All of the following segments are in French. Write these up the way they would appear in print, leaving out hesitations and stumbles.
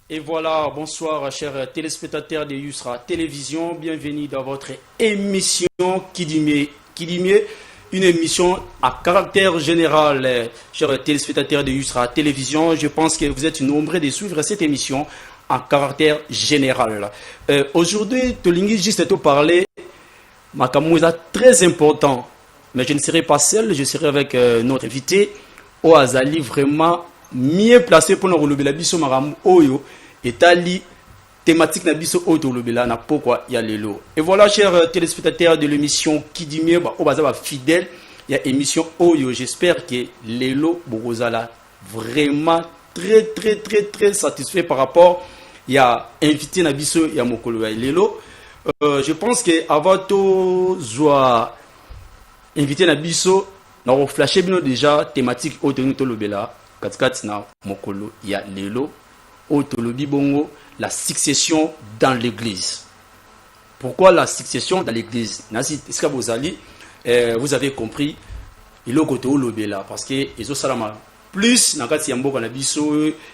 Et voilà, bonsoir chers téléspectateurs de Yusra Télévision, bienvenue dans votre émission Qui dit mieux, une émission à caractère général, chers téléspectateurs de Yusra Télévision. Je pense que vous êtes nombreux de suivre cette émission à caractère général. Aujourd'hui, Tolingi juste te parler, ma camouza très important, mais je ne serai pas seul, je serai avec notre invité, Oazali, vraiment mieux placé pour nous relever la biso maram oyo et tali thématique na biso oyo lobela na pourquoi il y a lelo. Et voilà chers téléspectateurs de l'émission Qui dit mieux, au bazaba fidèle, il y a émission oyo, j'espère que lelo bozala vraiment très satisfait par rapport il y a invité na biso ya mokolo ya lelo. Je pense que avant to zoa invité na biso na flasher bino déjà thématique oyo to lobela katikati na mokolo ya lelo otolobi bongo la succession dans l'église. Pourquoi la succession dans l'église? Nasi est-ce que vous avez compris il okoto lobela parce que ezo salama plus na kati ya mboka na biso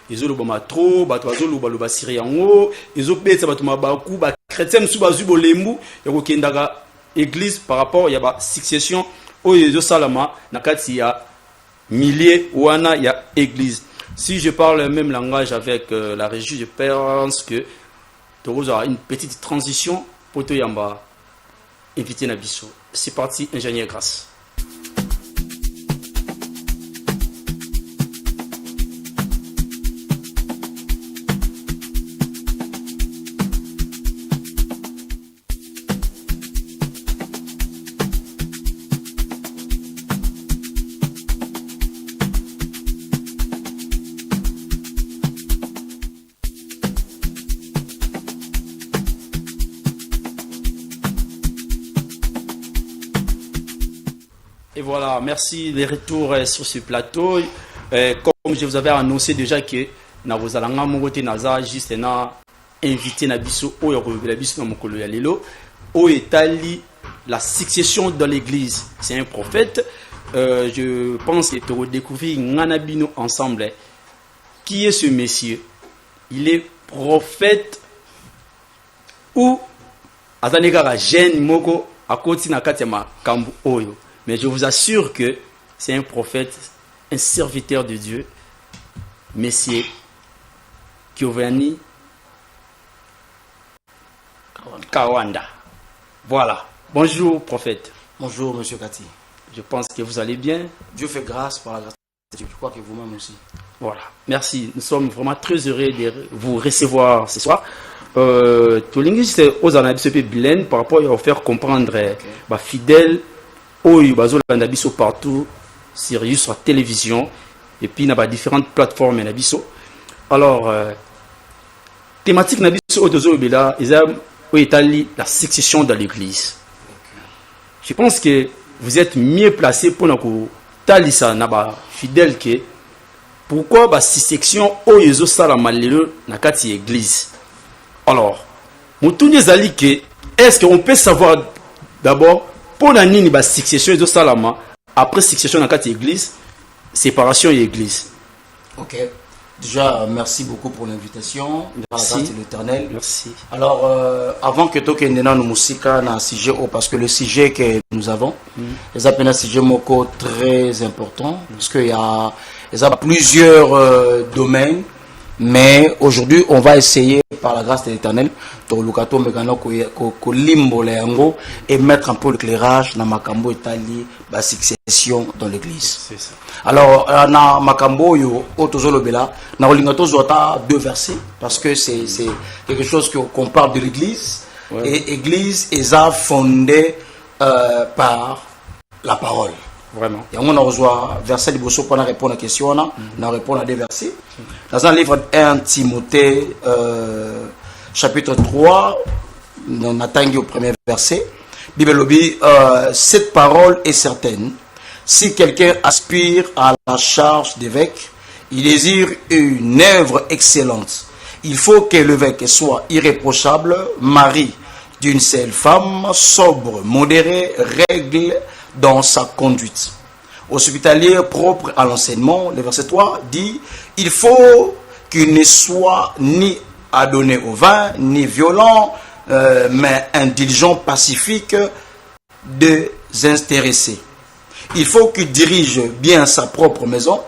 ezo lobama trop bato bazo loba siriango ezo betsa bato mabaku ba chrétien msu bazu bolembu ekokendaka église par rapport ya ba succession oyo ezo salama na kati ya milliers wana ya église. Si je parle le même langage avec la régie, je pense que tu auras une petite transition pour te yamba inviter Nabiso. C'est parti, ingénieur Grâce. Et voilà, merci les retours sur ce plateau. Comme je vous avais annoncé déjà que na vozalanga mongote naza juste na invité na biso oyo la biso na mokolo ya lelo o etali la succession dans l'église. C'est un prophète. Je pense que tu redécouvrir Nganabino ensemble. Qui est ce monsieur? Il est prophète ou azanega jeune moko akoti na katima kambu oyo. Mais je vous assure que c'est un prophète, un serviteur de Dieu, Messier Giovanni Kawanda. Voilà. Bonjour, prophète. Bonjour, monsieur Kati. Je pense que vous allez bien. Dieu fait grâce par la grâce de Dieu. Je crois que vous-même aussi. Voilà. Merci. Nous sommes vraiment très heureux de vous recevoir ce soir. Tolingi, c'est aux analyses bilingues par rapport à faire comprendre fidèle. Oyo bazolanda biso partout sur Yusra Télévision et puis na ba différentes plateformes na biso. Alors thématique na biso odozobela ezam oetali la succession dans l'église. Je pense que vous êtes mieux placé pour na ko talisa na ba fidèle que pourquoi ba succession oyo sala malelo na kati église. Alors mutuni ezali que est-ce qu'on peut savoir d'abord pour la nini ba succession de salama après succession dans quatre églises, séparation et église. Ok. Déjà merci beaucoup pour l'invitation. Merci. Par la grâce de l'Éternel. Merci. Alors avant que toi kendena no musika na sujet parce que le sujet que nous avons, les appels un sujet moko très important parce que il y a plusieurs domaines. Mais aujourd'hui, on va essayer, par la grâce de l'Éternel, et mettre un peu l'éclairage dans Makambo Italie, la succession dans l'église. C'est ça. Alors, dans Makambo, on a deux versets, parce que c'est quelque chose qu'on parle de l'église. Ouais. Et l'église est fondée par la parole. Vraiment. Et on a reçu verset de Bosso pour répondre à la question, on a répondu à des versets. Dans un livre 1 Timothée, chapitre 3, on atteint au premier verset. Bible lobby, cette parole est certaine. Si quelqu'un aspire à la charge d'évêque, il désire une œuvre excellente. Il faut que l'évêque soit irréprochable, mari d'une seule femme, sobre, modéré, règle dans sa conduite. Hospitalier propre à l'enseignement, le verset 3 dit, il faut qui ne soit ni adonné au vin, ni violent, mais indulgent, pacifique, désintéressé. Il faut qu'il dirige bien sa propre maison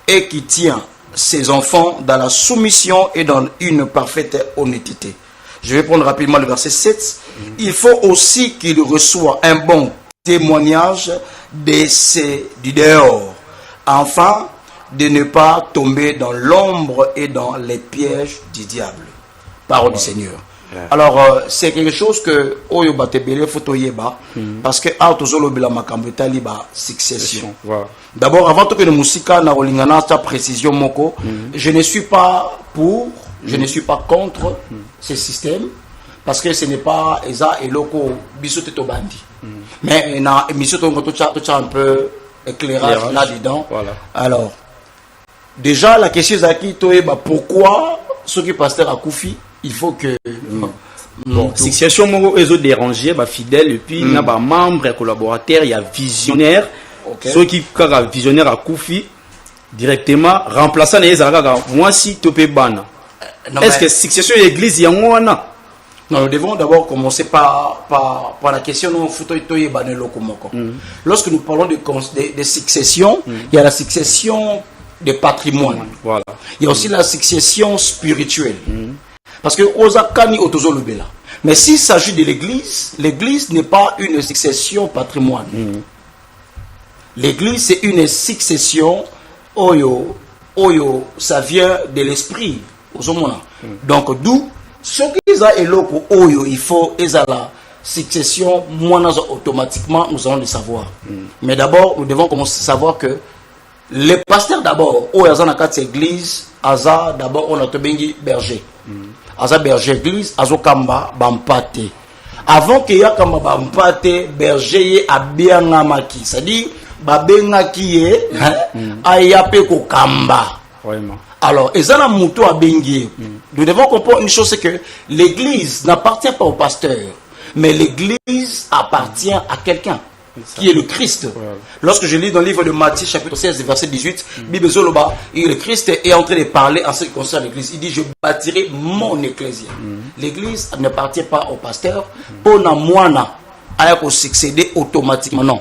et qu'il tient ses enfants dans la soumission et dans une parfaite honnêteté. Je vais prendre rapidement le verset 7. Il faut aussi qu'il reçoive un bon témoignage du dehors, afin de ne pas tomber dans l'ombre et dans les pièges du diable. Parole du Seigneur. Alors, c'est quelque chose que Oyo Batebele Fotoyeba, parce que Autozolo Bela Makambetali ba succession. D'abord, avant que nous musika na olingana sa précision moko, je ne suis pas pour, je ne suis pas contre ce système, parce que ce n'est pas Eza et Loko Bisote Tobandi. Mais na émission tu as un peu éclairage là-dedans. Voilà. Alors, déjà la question est qui Toyeba pourquoi ceux qui pasteur à Koufi, il faut que bon, succession mongo ezo déranger ba fidèle et puis na ba membre collaborateur, il y a visionnaire. Ceux qui kaka visionnaire à Koufi directement remplaçant les Zaraga moi si topé bana. Est-ce que succession église yangwana? Non, nous devons d'abord commencer par la question de lorsque nous parlons de succession, il y a la succession de patrimoine. Voilà. Il y a aussi la succession spirituelle. Parce que Ozakani Otozolubela. Mais s'il s'agit de l'église, l'église n'est pas une succession patrimoine. L'église, c'est une succession Oyo, ça vient de l'esprit. Donc, d'où ce qu'ils ont éloko Oyo, il faut la succession, moi, automatiquement, nous allons le savoir. Mais d'abord, nous devons commencer à savoir que les pasteurs d'abord, Oyo, dans cette église, Aza, d'abord, on a Tobengi berger. Aza berger église, Azo Kamba, Bampate. Avant qu'il y ait Kamba Bampate, berger a bien namaki. C'est-à-dire, Babengaki est, Ayape ko Kamba. Alors, Ezana Mouto a bengi. Nous devons comprendre une chose, c'est que l'église n'appartient pas au pasteur, mais l'église appartient à quelqu'un qui est le Christ. Lorsque je lis dans le livre de Matthieu, chapitre 16, verset 18, Bible Zoloba, le Christ est en train de parler en ce qui concerne l'église. Il dit, je bâtirai mon ecclésia. L'église n'appartient pas au pasteur. Pour na moana, à succéder automatiquement. Non.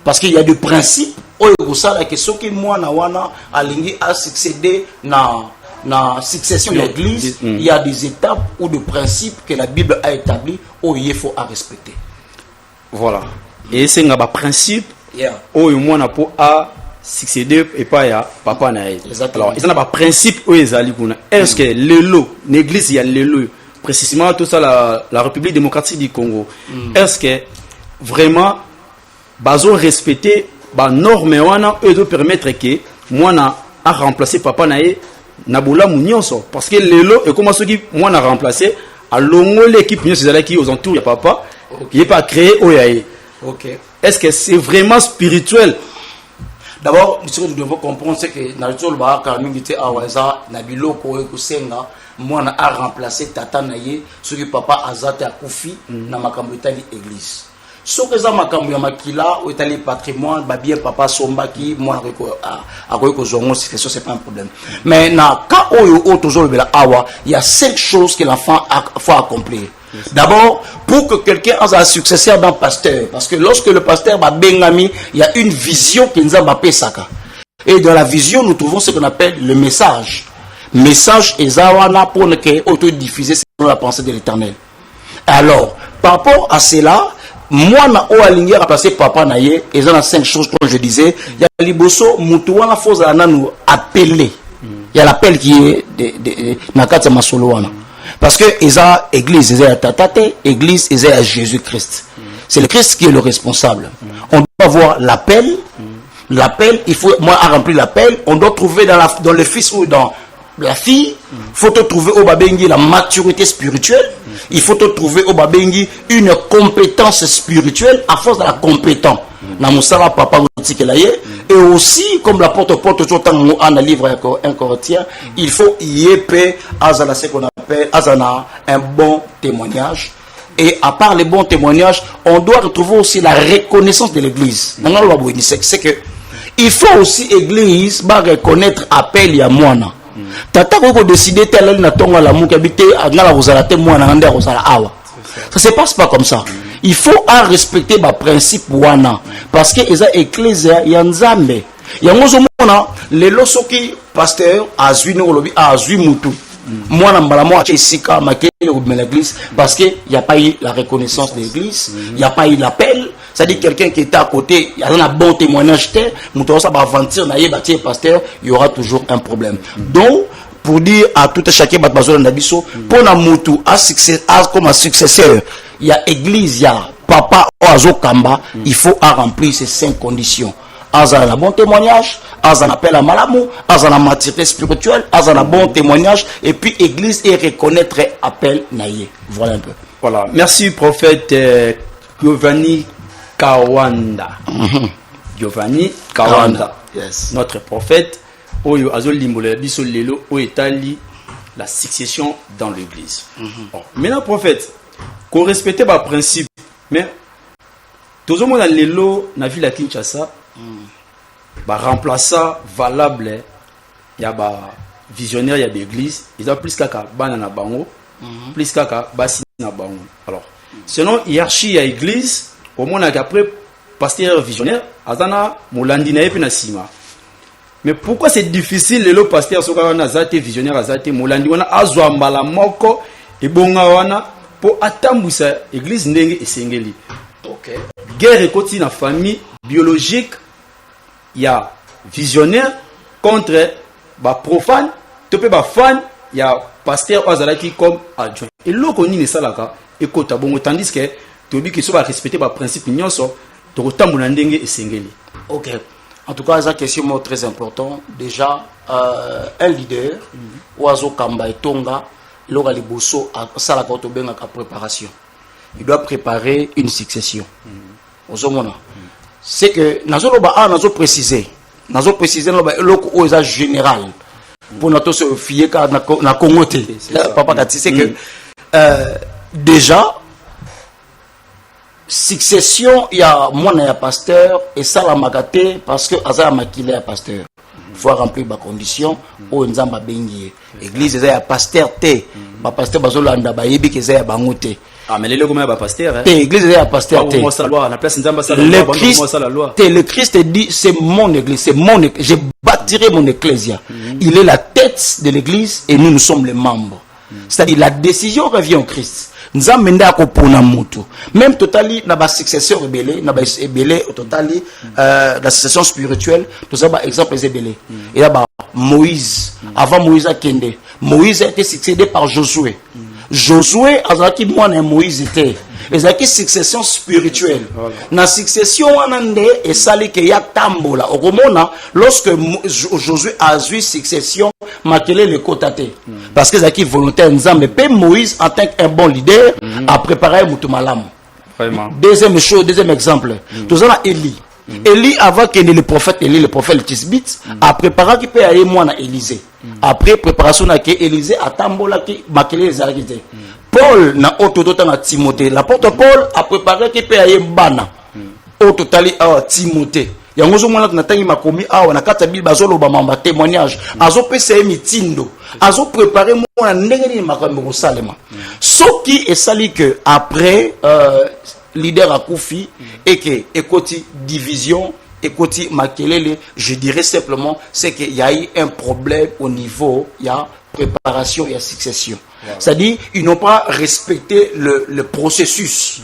Parce qu'il y a des principes, que ce qui moana wana a succédé na succession de l'église, il y a des étapes ou des principes que la Bible a établis où il faut à respecter. Voilà. Et c'est un principe où il y a succéder et pas ya papa na. Alors, il y a un principe où ils allaient. Est-ce que l'église, il y a l'élo, précisément tout ça la République démocratique du Congo. Est-ce que vraiment bazo respecter ba norme wana et de permettre que moi na a remplacer papa na nabola munyonso parce que lelo et comment ceux qui moi na remplacer à longo l'équipe nyonso ezala qui aux entours ya papa il est pas créé oyaye. OK. Est-ce que c'est vraiment spirituel? D'abord, nous devons comprendre que na tolo ba ka ngité awaza na biloko e kusenga moi na a remplacer tata na ye ceux qui papa azata akufi na makambo etali église. Ce que ça m'a cambié makila ou étalé patrimoine bah bien papa somba qui moi à quoi zongo c'est pas un problème mais na ka oyo toujours le awa il y a 5 choses que l'enfant faut accomplir. D'abord pour que quelqu'un ait un successeur dans pasteur parce que lorsque le pasteur va bengami il y a une vision qui nous a bappé saka et dans la vision nous trouvons ce qu'on appelle le message ezawana pour que auto diffuser selon la pensée de l'Éternel. Alors par rapport à cela moi na o alingi à passer papa na ye et dans 5 choses comme je disais il y a liboso mutu wana foza na nous appeler il y a l'appel qui est de na kati masolo wana parce que eza église eza tatate église eza Jésus-Christ c'est le Christ qui est le responsable on doit voir l'appel il faut moi à remplir l'appel on doit trouver dans le fils ou dans la fille, faut te trouver au babengi la maturité spirituelle. Il faut te trouver au babengi une compétence spirituelle à force de la compétence. Na musala papa et aussi comme la porte tout temps en livre un Corinthien, il faut yéper azana ce qu'on appelle azana un bon témoignage. Et à part les bons témoignages, on doit retrouver aussi la reconnaissance de l'église. C'est que il faut aussi l'église reconnaître appel à moi. tata ko décider tel na tonga la muka bité ngala kozala te mwana ngande kozala awa. Ça se passe pas comme ça. Il faut respecter ba principe wana parce que eza ecclésia ya nzambe. Yango zo mona lelo soki pasteur azwi no lobi azwi mutu. Moi, je suis l'église parce qu'il n'y a pas eu la reconnaissance de l'église, il n'y a pas eu l'appel. C'est-à-dire quelqu'un qui était à côté, il y a un bon témoignage, pasteur, il y aura toujours un problème. Donc, pour dire à tout chacun, pour la moutou, comme un successeur, il y a église, il y a papa, Kamba, il faut remplir ces 5 conditions. Azana la bon témoignage, azana appel à malamou, azana maturité spirituelle, azana bon témoignage, et puis église et reconnaître appel naïe. Voilà un peu. Voilà. Merci prophète Giovanni Kawanda. Giovanni Kawanda. Yes. Notre prophète, Oyo Azol Limole Biso Lelo, Oetali, la succession dans l'église. Bon. Maintenant, prophète, qu'on respecte par principe, mais tout le monde a Lelo, na ville à Kinshasa. Bah remplaçant valable il y a bah visionnaire il y a d'église ils ont plus kaka banana bango plus kaka basi na bango. Alors selon hiérarchie à église au moins après pasteur visionnaire azana molandi na epi na sima. Mais pourquoi c'est difficile le pasteur soka na zate visionnaire azate molandi wana azwa mbala moko et bonga wana pour atambusa église ndenge esengeli. OK, guerre ekoti na famille biologique. Il y a visionnaire contre bah profane, topé bah fan, il y a pasteur Azalaki comme adjoint. Et l'autre on y salaka et kota bon tandis que tu dis que ça va respecter bah principe nyonso, to kotambola ndenge esengeli. OK. En tout cas, c'est une question très importante. Déjà un leader Oazo Kamba et Tonga, l'ora liboso à salaka to benga ka préparation. Il doit préparer une succession. Ozomona. C'est que nazo préciser le général pour notre se fier na Congoté papa Kati c'est que déjà succession il y a moi na pasteur et ça la magaté parce que azala makile ya pasteur faut remplir ba condition o nzamba bengi église ya pasteur te ba pasteur bazolanda ba yebi ke za ya bangote. Ah mais les comment ba pasteur hein. L'église est pasteur. Le Christ dit c'est mon église, c'est mon église. Je bâtirai mon ecclésia. Il est la tête de l'église et nous sommes les membres. C'est-à-dire la décision revient au Christ. Nous avons même totali na ba successeur rebelle, na ba rebelle au totali la succession spirituelle, nous avons exemple les rebelles. Et là Moïse, avant Moïse a Kende, Moïse a été succédé par Josué. Josué azaki mwana Moïse était ezaki succession spirituelle na succession wanande esali ke ya tambola okomona lorsque Josué a eu succession makele le kotate parce que ezaki volontaire nzambe pe Moïse en tant qu'un bon leader a préparé mutu malamu. Vraiment. Deuxième exemple tozana Élie. Élie avant que le prophète le prophète Tisbit a préparé qui peut aller moi na Élisée. Après préparation na ke Élisée a tambola ki makele les arrêté. Paul na autotota na Timothée. L'apôtre Paul a préparé qui peut aller bana. Au total Timothée. Yango zo mona na tangi makomi awa na kata Bible bazolo ba mamba témoignage. Azo pesa mitindo. Azo préparer moi ndenge ni makambo ko salema. Soki esali que après leader à Koufi et que écoti division écoti makelele je dirais simplement c'est qu'il y a eu un problème au niveau il y a préparation et succession. C'est-à-dire ils n'ont pas respecté le processus.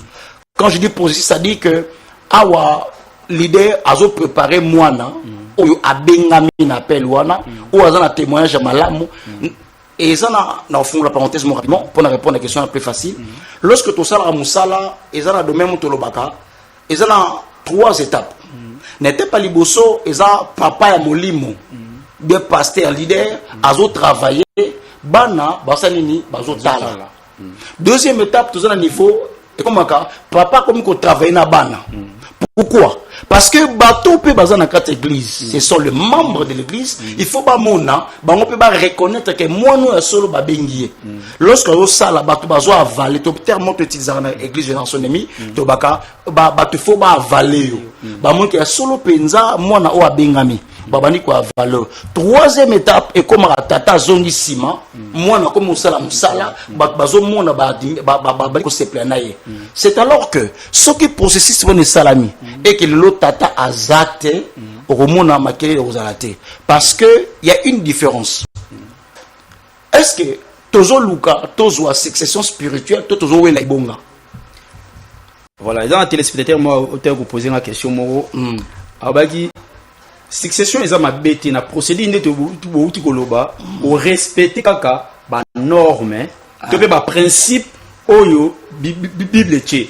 Quand je dis processus ça dit que awa leader azo préparé moana ou abengami na appel wana ou azana témoignage malamu. Et ça, dans le fond, la parenthèse, rapidement, pour répondre à la question la plus facile. Lorsque tu as Moussala, et ça, de même, tu as et ça, 3 étapes. N'était pas liboso, et ça, papa et molimo, des pasteurs leaders, azo travailler, bana, basanini, bazo tala. Deuxième étape, tu as un niveau, et comme ça, papa, comme qu'on travaille na bana. Pourquoi? Parce que bateau peut baser dans quatre églises, ce sont les membres de l'église. Il faut pas mona, on peut pas reconnaître que moi nous solo ba bengié. Lorsque on sala bateau bazo avaler, to terme to utiliser dans l'église dans son ami, to baka bateau faut ba avaler yo. Ba mon que solo penza moi na o abengami. babani quoi valeur. Troisième étape et comme tata zongi sima moi na comme musala bazo mona ba ko se planaye. C'est alors que ce qui processus bon salami et que le tata azate au mona makele ozalate parce que il y a une différence. Est-ce que tozo luka tozo succession spirituelle tozo wela ibonga? Voilà, dans la téléspectateur moi auteur vous poser une question moro abaki succession eza mabete na procédé ndete bouti koloba au respecter kaka ba norme to pe ba principe oyo bible tché.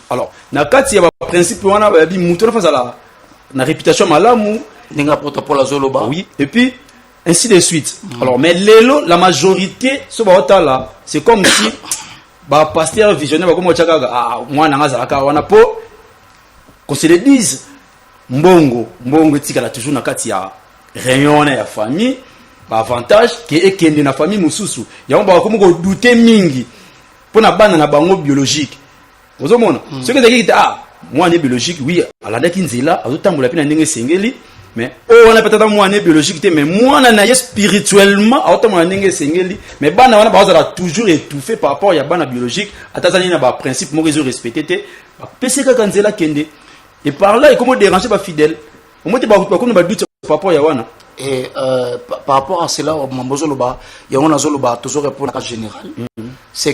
Alors na kati ya ba principe wana ba bi muto na fazala na réputation malamu ninga protocole la zoloba. Oui, et puis ainsi de suite. Alors mais lelo la majorité so ba otala c'est comme si ba pasteur visionnaire ba comme tchaka moi na ngazaka wana po qu'on se le dise mbongo etikala toujours na kati ya réunion ya famille ba avantage ke ekende na famille mususu yango ba ko mo douter mingi pona bana na bango biologique ozomona ce que ezaki moi né biologique oui alandaki nzela azotambola pina ndenge sengeli mais on a peut-être moi né biologique mais moi na spirituellement azotambola ndenge sengeli mais bana wana bazala toujours étouffé par rapport ya bana biologique atazani na ba principe mo réseau respecté te peseka kanzela kende. Et par là, il comment déranger les fidèles. Au moins, tu vas pas doute par rapport à Yawana. Et par rapport à cela, il y a un toujours répondre à général. C'est